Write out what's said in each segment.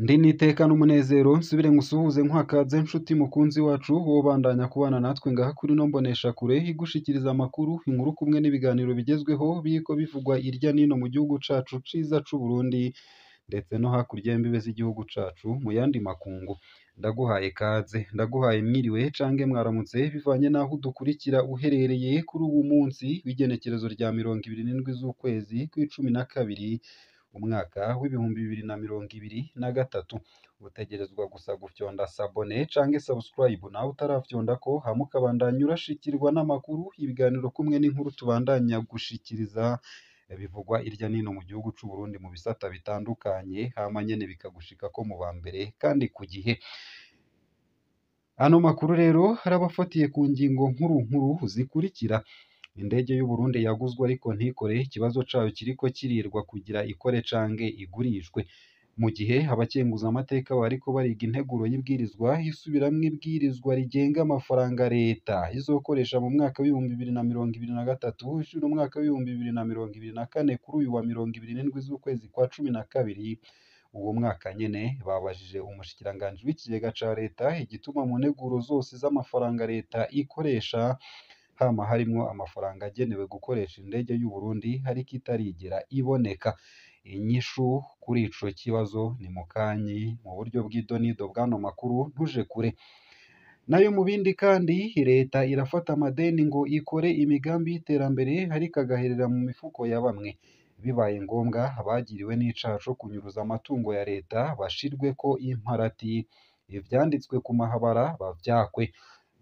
Ndi nitekana umunezero nsubire ngusuhuze nkwakaze nshuti mukunzi wacu wobandanya kubana natwe ngaha kuri no mbonesha kure igushikiriza amakuru inkuru kumwe n'ibiganiro bigezweho biriko bivugwa irya nino mu gihugu cacu ciza c'u Burundi ndetse no hakurya y'imbibe z'igihugu cacu mu yandi makungu. Ndaguhaye kaze, ndaguhaye mwiriwe cange mwaramutse bivanye naho udukurikira uherereye kuri uwu munsi w'igenekerezo rya 27 z'ukwezi kw'icumi na kabiri umwaka w'ibihumbi 2023. Utegerezwa gusa gufyonda sabone canke subscribe nawe utaravyonda ko hama ukabandanya urashikirwa n'amakuru ibiganiro kumwe n'inkuru tubandanya gushikiriza bivugwa irya nino mu gihugu c'u Burundi mu bisata bitandukanye hama nyene bikagushikako mu ba mbere kandi ku gihe. Ano makuru rero harabafatiye ku ngingo nkuru zikurikira. Indege y'u Burundi yaguzwe ariko ntikore, ikibazo cayo kiriko kirirwa kugira ikore canke igurishwe. Mu gihe abakenguza amateka bariko bariga integuro y'ibwirizwa isubiramwo ibwirizwa rigenga amafaranga leta izokoresha mu mwaka w'ibihumbi 2023 ushira umwaka w'ibihumbi 2024 kuri uyu wa 27 z'ukwezi kwa cumi na kabiri. Uwo mwaka nyene babajije umushikiranganji w'ikigega ca leta igituma mu nteguro zose z'amafaranga leta ikoresha hama harimwo amafaranga agenewe gukoresha indege y'u Burundi ariko itarigera iboneka. Inyishu kuri ico kibazo ni mukanyi mu buryo bw'idonido bw'ano makuru ntuje kure. Nayo mu bindi kandi leta irafata amadeni ngo ikore imigambi y'iterambere ariko agaherera mu mifuko ya bamwe. Bibaye ngombwa abagiriwe n'icaha co kunyuruza amatungo ya leta bashirweko imparati. Ivyanditswe ku mahabara bavyakwe.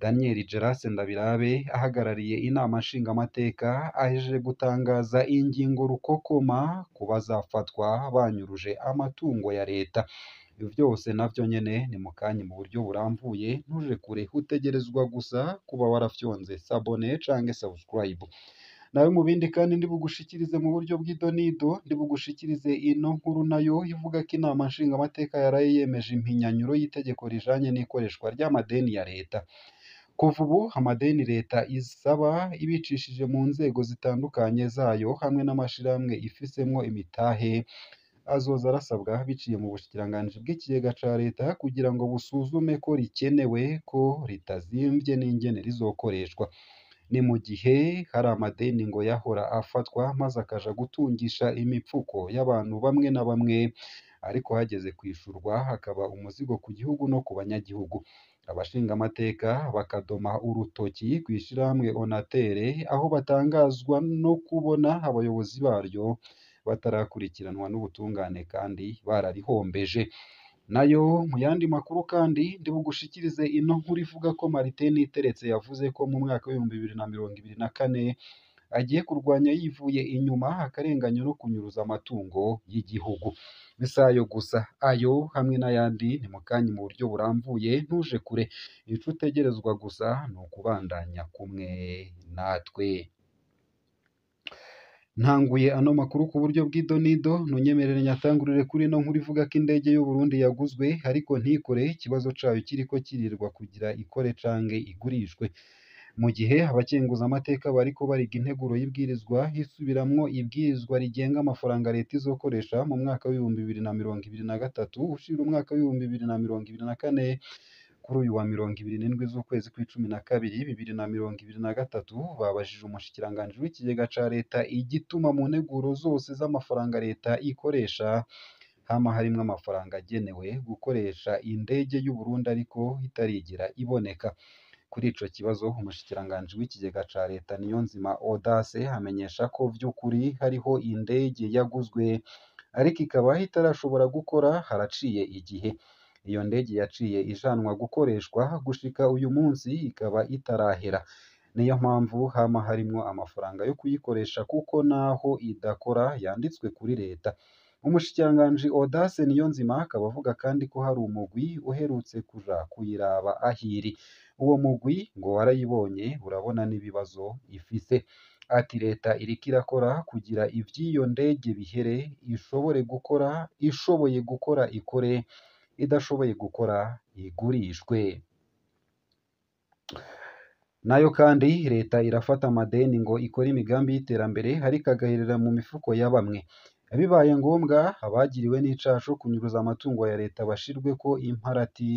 Daniel Gerase Ndabirabe ahagarariye inama nshingamateka ahejeje gutangaza ingingo rukokoma ku bazafatwa banyuruje amatungo ya leta. Ivyo vyose navyo nyene ni mukanyi mu buryo buramvuye ntuje kure utegerezwa gusa kuba warafyonze sabone canke subscribe. Nawe mu bindi kandi ndibugushikirize mu buryo bw'idonido ndibugushikirize ino nkuru nayo ivuga ko inama nshingamateka yaraye yemeje impinyanyuro y'itegeko rijanye n'ikoreshwa ry'amadeni ya leta. Kuva ubu amadeni leta isaba ibicishije mu nzego zitandukanye zayo hamwe n'amashirahamwe ifisemwo imitahe azoza arasabwa biciye mu bushikiranganji bw'ikigega ca leta kugira ngo busuzume ko rikenewe ko ritazimvye n'ingene rizokoreshwa. Ni mu gihe hari amadeni ngo yahora afatwa maze akaja gutungisha imipfuko y'abantu bamwe na bamwe ariko hageze kwishurwa hakaba umuzigo ku gihugu no ku banyagihugu. Abashingamateka bakadoma urutoki kw'ishirahamwe Onatere aho batangazwa no kubona abayobozi baryo batarakurikiranwa n'ubutungane kandi bararihombeje. Nayo mu yandi makuru kandi ndibugushikirize ino nkuru ivuga ko Martin Niteretse yavuze ko mu mwaka w'ibihumbi 2024 agiye kurwanya yivuye inyuma akarenganyo no kunyuruza amatungo y'igihugu. Bisayo gusa ayo hamwe n'ayandi ni mukanyi mu buryo buramvuye ntuje kure. Ico utegerezwa gusa ni ukubandanya kumwe natwe. Ntanguye ano makuru ku buryo bw'idonido nunyemerere nyatangurire kuri no nkuru ivuga ko indege y'u Burundi yaguzwe ariko ntikore, ikibazo cayo kiriko kirirwa kugira ikore canke igurishwe. Mu gihe abakenguza amateka bariko bariga integuro y'ibwirizwa isubiramwo ibwirizwa rigenga amafaranga leta izokoresha mu mwaka w'ibihumbi 2023 ushira umwaka w'ibihumbi 2024 kuri uyu wa 27 z'ukwezi kw'icumi na kabiri 2023 babajije umushikiranganji w'ikigega ca leta igituma mu nteguro zose z'amafaranga leta ikoresha hama harimwo amafaranga agenewe gukoresha indege y'u Burundi ariko itarigera iboneka. Kuri ico kibazo umushikiranganji w'ikigega ca leta Niyonzima Audace amenyesha ko vy'ukuri hariho indege yaguzwe ariko ikaba itarashobora gukora haraciye igihe. Iyo ndege yaciye ijanwa gukoreshwa gushika uyu munsi ikaba itarahera. Niyo mpamvu hama harimwo amafaranga yo kuyikoresha kuko naho idakora yanditswe kuri leta. Umushikiranganji Audace Niyonzima akaba avuga kandi ko hari umugwi uherutse kuja kuyiraba ahiri. Uwo mugwi ngo warayibonye urabona n'ibibazo ifise. Ati leta iriko irakora kugira ivy'iyo ndege bihere ishoboye gukora ikore, idashoboye gukora igurishwe. Nayo kandi leta irafata amadeni ngo ikore imigambi y'iterambere ariko agaherera mu mifuko ya bamwe. bibaye ngombwa abagiriwe n'icaha co kunyuruza amatungo ya leta bashirweko imparati,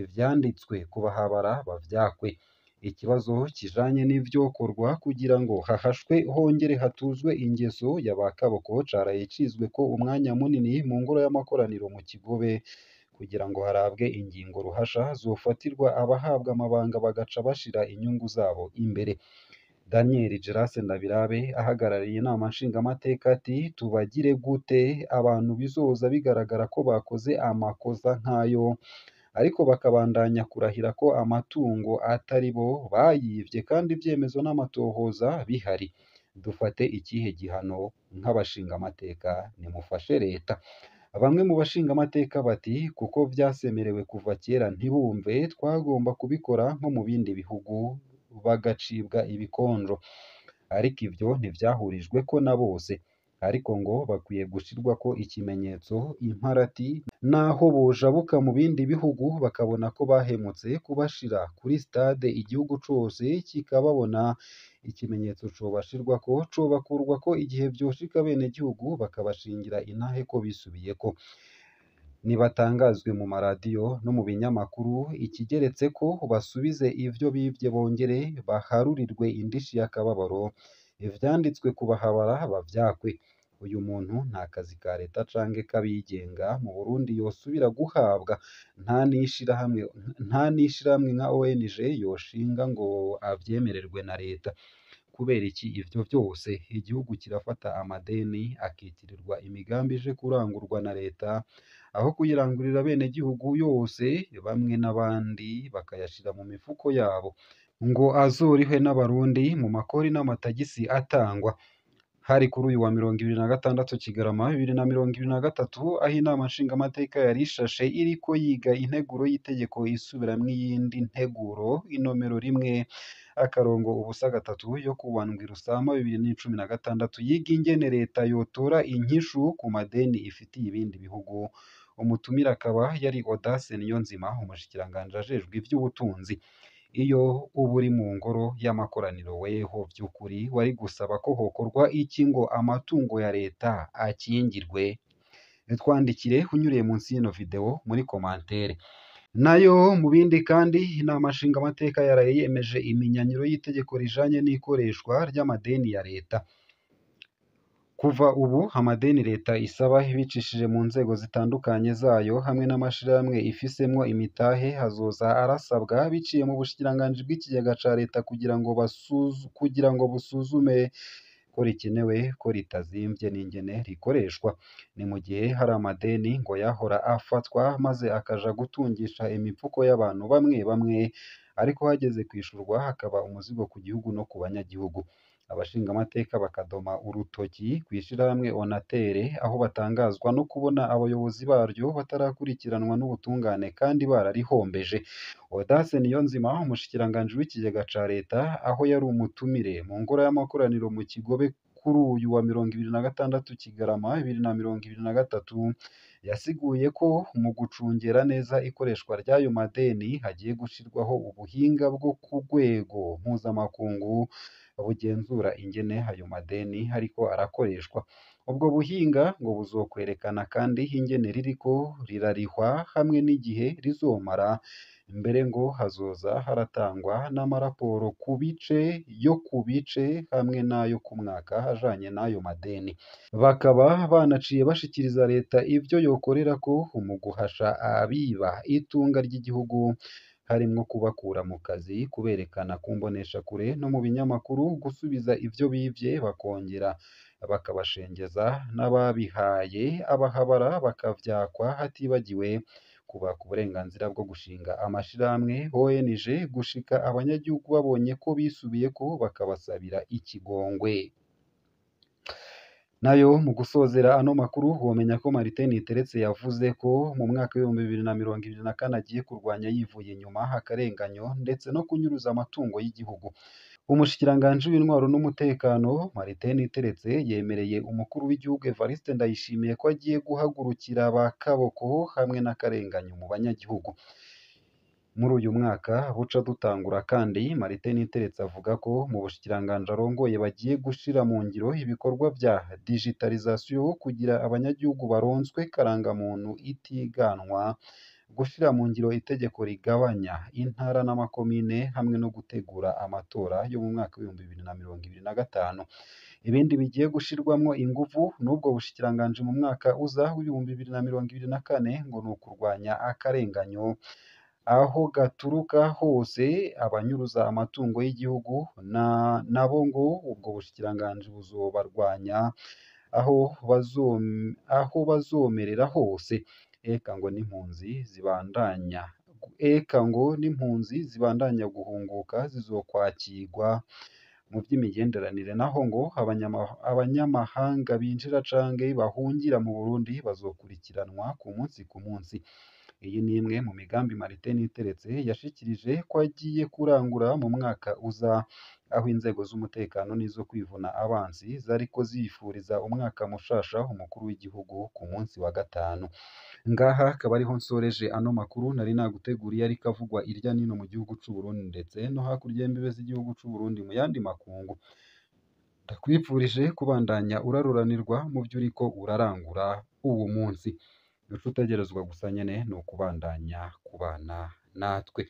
ivyanditswe kubahabara bavyakwe. Ikibazo kijanye n'ivyokorwa kugira ngo hahashwe hongere hatuzwe ingeso ya ba kaboko caraye cizweko umwanya munini mu ngoro y'amakoraniro mu Kigobe kugira ngo harabwe ingingo ruhasha zofatirwa abahabwa amabanga bagaca bashira inyungu zabo imbere. Daniel Gerace Ndabirabe ahagarariye inama nshingamateka ati tubagire gute abantu bizoza bigaragara ko bakoze amakosa nk'ayo ariko bakabandanya kurahira ko amatungo atari bo bayivye kandi ivyemezo n'amatohoza bihari. Dufate ikihe gihano nk'abashingamateka? Nimufashe leta. Bamwe mu bashingamateka bati kuko vyasemerewe kuva kera ntibumve twagomba kubikora nko mu bindi bihugu bagacibwa ibikonjo, ariko ivyo ntivyahurijweko na bose, ariko ngo bakwiye gushirwako ikimenyetso imparati naho bojabuka mu bindi bihugu bakabona ko bahemutse kubashira kuri stade igihugu cose kikababona, ikimenyetso cobashirwako cobakurwako igihe vyoshika abenegihugu bakabashingira intahe ko bisubiyeko. Nibatangazwe mu maradiyo no mu binyamakuru, ikigeretseko basubize ivyo bivye bongere baharurirwe indishi y'akababaro, ivyanditswe kubahabara bavyakwe. Uyu muntu nta kazi ka leta canke k'abigenga mu Burundi yosubira guhabwa, nta n'ishirahamwe nka ONG yoshinga ngo avyemererwe na leta. Kubera iki ivyo vyose? Igihugu kirafata amadeni akitirirwa imigambi ije kurangurwa na leta, aho kuyirangurira abenegihugu yose, bamwe n'abandi bakayashira mu mifuko yabo ngo azorihwe n'abarundi mu makori n'amatagisi atangwa. Hari kuri uyu wa 26 Kigarama 2023 aho inama nshingamateka yari ishashe iriko yiga integuro y'itegeko isubiramwo iyindi nteguro inomero 1/3 yo kuwa ndwi Rusama 2016 yiga ingene leta yotora inyishu ku madeni ifitiye ibindi bihugu. Umutumire akaba yari Audace Niyonzima, umushikiranganji ajejwe ivy'ubutunzi. Iyo uba uri mu ngoro y'amakoraniro weho vy'ukuri wari gusaba ko hokorwa iki ngo amatungo ya leta akingirwe? Twandikire unyuriye munsi y'ino video muri komantere. Nayo mu bindi kandi inama nshingamateka yaraye yemeje iminyanyuro y'itegeko rijanye n'ikoreshwa ry'amadeni ya leta. Kuva ubu amadeni leta isaba ibicishije mu nzego zitandukanye zayo hamwe n'amashirahamwe ifisemwo imitahe hazoza arasabwa biciye mu bushikiranganji bw'ikigega ca leta kugira ngo busuzume ko rikenewe ko ritazimvye n'ingene rikoreshwa. Ni mu gihe hari amadeni ngo yahora afatwa maze akaja gutungisha imifuko y'abantu bamwe bamwe, ariko hageze kwishurwa hakaba umuzigo ku gihugu no ku banyagihugu. Abashingamateka bakadoma urutoki kw'ishirahamwe Onatere aho batangazwa no kubona abayobozi baryo batarakurikiranwa n'ubutungane kandi bararihombeje. Audace Niyonzima, umushikiranganji w'ikigega ca leta, aho yari umutumire mu ngoro y'amakoraniro mu Kigobe kuri uyu wa 26 Kigarama 2023, yasiguye ko mu gucungera neza ikoreshwa ry'ayo madeni hagiye gushirwaho ubuhinga bwo ku rwego mpuzamakungu bugenzura ingene ayo madeni ariko arakoreshwa. Ubwo buhinga ngo buzokwerekana kandi ingene ririko rirarihwa hamwe n'igihe rizomara. Mbere ngo hazoza haratangwa n'amaraporo ku bice hamwe n'ayo ku mwaka ajanye n'ayo madeni. Bakaba banaciye bashikiriza leta ivyo yokorerako mu guhasha abiba itunga ry'igihugu, harimwo kubakura mu kazi, kuberekana ku mboneshakure no mu binyamakuru, gusubiza ivyo bivye bakongera bakabashengeza, n'ababihaye abahabara bakavyakwa, hatibagiwe kubaka uburenganzira bwo gushinga amashirahamwe ONG, gushika abanyagihugu babonye ko bisubiyeko bakabasabira ikigongwe. Nayo mu gusozera ano makuru womenya ko Martin Niteretse yavuze ko mu mwaka w'ibihumbi 2024 agiye kurwanya yivuye inyuma akarenganyo ndetse no kunyuruza amatungo y'igihugu. Umushikiranganji w'intwaro n'umutekano Martin Niteretse yemereye umukuru w'igihugu Evariste Ndayishimiye ko agiye guhagurukira ba kaboko hamwe n'akarenganyo mu banyagihugu. muri uyu mwaka buca dutangura kandi Martin Niteretse avuga ko mu bushikiranganji arongoye bagiye gushira mu ngiro ibikorwa vya digitalisation kugira abanyagihugu baronswe karangamuntu itiganwa, gushira mu ngiro itegeko rigabanya intara n'amakomine hamwe no gutegura amatora yo mu mwaka w'ibihumbi bibiri na mirongo ibiri na gatanu. Ibindi bigiye gushirwamwo inguvu n'ubwo bushikiranganji mu mwaka uza w'ibihumbi bibiri na mirongo ibiri na kane ngo ni ukurwanya akarenganyo aho gaturuka hose, abanyuruza amatungo y'igihugu nabo ngo ubwo bushikiranganji buzobarwanya aho bazomerera hose. Eka ngo n'impunzi zibandanya guhunguka zizokwakirwa mu by'imigenderanire, naho ngo abanyamahanga binjira canke bahungira mu Burundi bazokurikiranwa ku munsi. Iyi ni imwe mu migambi Martin Niteretse yashikirije ko agiye kurangura mu mwaka uza, aho inzego z'umutekano n'izo kwivuna abansi zariko zifuriza umwaka mushasha umukuru w'igihugu ku munsi wa gatanu. Ngaha akaba ariho nsoreje ano makuru nari naguteguriye ariko avugwa irya nino mu gihugu c'u Burundi ndetse no hakurya y'imbibe z'igihugu c'u Burundi mu yandi makungu. Ndakwifurije kubandanya uraruranirwa mu vyo uriko urarangura uwu munsi. Ico utegerezwa gusa nyene ni ukubandanya kubana natwe.